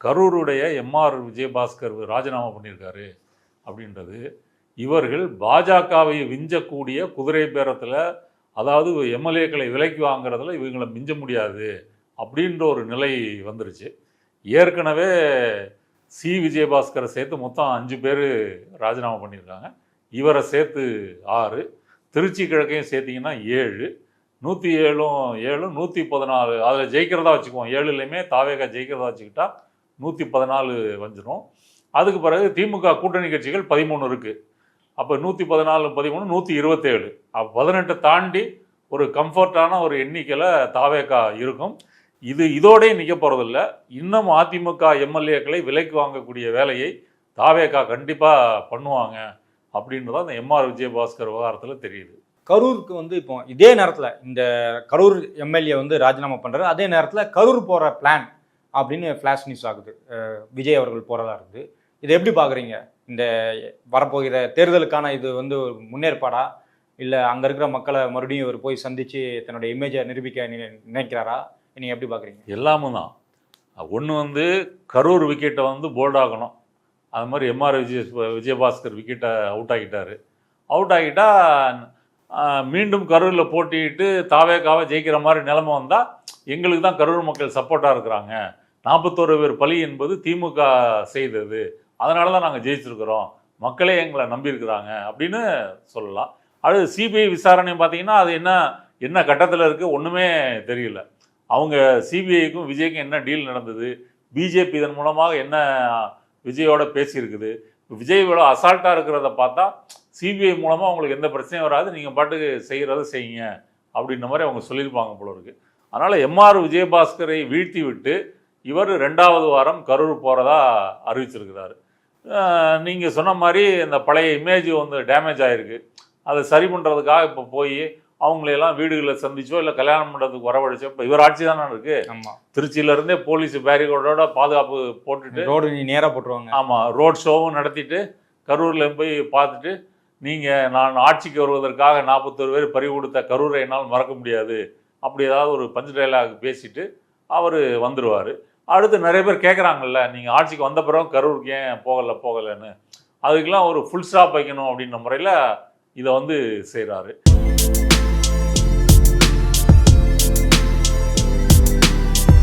கரூருடைய MR Vijayabaskar ராஜினாமா பண்ணியிருக்காரு அப்படின்றது இவர்கள் பாஜகவை விஞ்சக்கூடிய குதிரை பேரத்தில், அதாவது எம்எல்ஏக்களை விலைக்கு வாங்குறதுல இவங்களை மிஞ்ச முடியாது அப்படின்ற ஒரு நிலை வந்துருச்சு. ஏற்கனவே விஜயபாஸ்கரை சேர்த்து மொத்தம் 5 பேர் ராஜினாமா பண்ணியிருக்காங்க. இவரை சேர்த்து 6, திருச்சி கிழக்கையும் சேர்த்திங்கன்னா 7, 107 114, அதில் ஜெயிக்கிறதா வச்சுக்குவோம். 7லையுமே தாவேகா ஜெயிக்கிறதா வச்சுக்கிட்டா 114 வந்துடும். அதுக்கு பிறகு திமுக கூட்டணி கட்சிகள் 13 இருக்குது. அப்போ 114 13 127, அப்போ 18 தாண்டி ஒரு கம்ஃபர்டான ஒரு எண்ணிக்கையில் தாவேகா இருக்கும். இதோடய நிற்க போகிறதில்ல. இன்னும் அதிமுக எம்எல்ஏக்களை விலைக்கு வாங்கக்கூடிய வேலையை தாவேகா கண்டிப்பாக பண்ணுவாங்க அப்படின்றதான் அந்த எம்ஆர் விஜயபாஸ்கர் விவகாரத்தில் தெரியுது. கரூருக்கு இப்போ இதே நேரத்தில் இந்த கரூர் எம்எல்ஏ ராஜினாமா பண்ணுறாரு. அதே நேரத்தில் கரூர் போகிற பிளான் அப்படின்னு ஃப்ளாஷ் நியூஸ் ஆகுது. விஜய் அவர்கள் போகிறதா இருக்குது. இதை எப்படி பார்க்குறீங்க? இந்த வரப்போகிற தேர்தலுக்கான இது முன்னேற்பாடா, இல்லை அங்கே இருக்கிற மக்களை மறுபடியும் இவர் போய் சந்தித்து தன்னுடைய இமேஜை நிரூபிக்க நினைக்கிறாரா? நீங்கள் எப்படி பார்க்குறீங்க? எல்லாமும் தான். ஒன்று கரூர் விக்கெட்டை போல்டாகணும். அது மாதிரி எம்ஆர் விஜயபாஸ்கர் விக்கெட்டை அவுட் ஆகிட்டா மீண்டும் கரூரில் போட்டிட்டு தாவேகாவை ஜெயிக்கிற மாதிரி நிலைமை வந்தால் எங்களுக்கு தான் கரூர் மக்கள் சப்போர்ட்டாக இருக்கிறாங்க. 41 பேர் பலி என்பது திமுக செய்தது, அதனால தான் நாங்கள் ஜெயிச்சிருக்கிறோம், மக்களே எங்களை நம்பியிருக்கிறாங்க அப்படின்னு சொல்லலாம். அது சிபிஐ விசாரணை பார்த்தீங்கன்னா அது என்ன கட்டத்தில் இருக்குது ஒன்றுமே தெரியல. அவங்க சிபிஐக்கும் விஜய்க்கும் என்ன டீல் நடந்தது, பிஜேபி இதன் மூலமாக என்ன விஜயோட பேசியிருக்குது, விஜயோட அசால்ட்டாக இருக்கிறத பார்த்தா சிபிஐ மூலமாக அவங்களுக்கு எந்த பிரச்சனையும் வராது, நீங்கள் பாட்டுக்கு செய்கிறத செய்யுங்க அப்படின்ற மாதிரி அவங்க சொல்லியிருப்பாங்க போல இருக்குது. அதனால் எம்ஆர் விஜயபாஸ்கரை வீழ்த்தி விட்டு இவர் 2வது வாரம் கரூர் போகிறதா அறிவிச்சிருக்கிறாரு. நீங்கள் சொன்ன மாதிரி இந்த பழைய இமேஜ் டேமேஜ் ஆகிருக்கு. அதை சரி பண்ணுறதுக்காக இப்போ போய் அவங்களையெல்லாம் வீடுகளில் சந்திச்சோ இல்லை கல்யாணம் பண்ணுறதுக்கு வரவழைச்சோ. இப்போ இவர் ஆட்சி தானே இருக்குது. ஆமாம், திருச்சியிலேருந்தே போலீஸ் பேரிகோடோட பாதுகாப்பு போட்டுட்டு ரோடு நேராக போட்டுருவாங்க. ஆமாம், ரோட் ஷோவும் நடத்திட்டு கரூரில் போய் பார்த்துட்டு நான் ஆட்சிக்கு வருவதற்காக 41 பேர் பறி கொடுத்த கரூரை என்னால் மறக்க முடியாது அப்படி ஏதாவது ஒரு பஞ்சு டைலாக் பேசிட்டு அவர் வந்துடுவார். அடுத்து நிறைய பேர் கேட்குறாங்கல்ல, நீங்கள் ஆட்சிக்கு வந்த பிறகு கரூருக்கு ஏன் போகலைன்னு, அதுக்கெல்லாம் ஒரு ஃபுல் ஸ்டாப் வைக்கணும் அப்படின்ற முறையில் இதை செய்கிறாரு.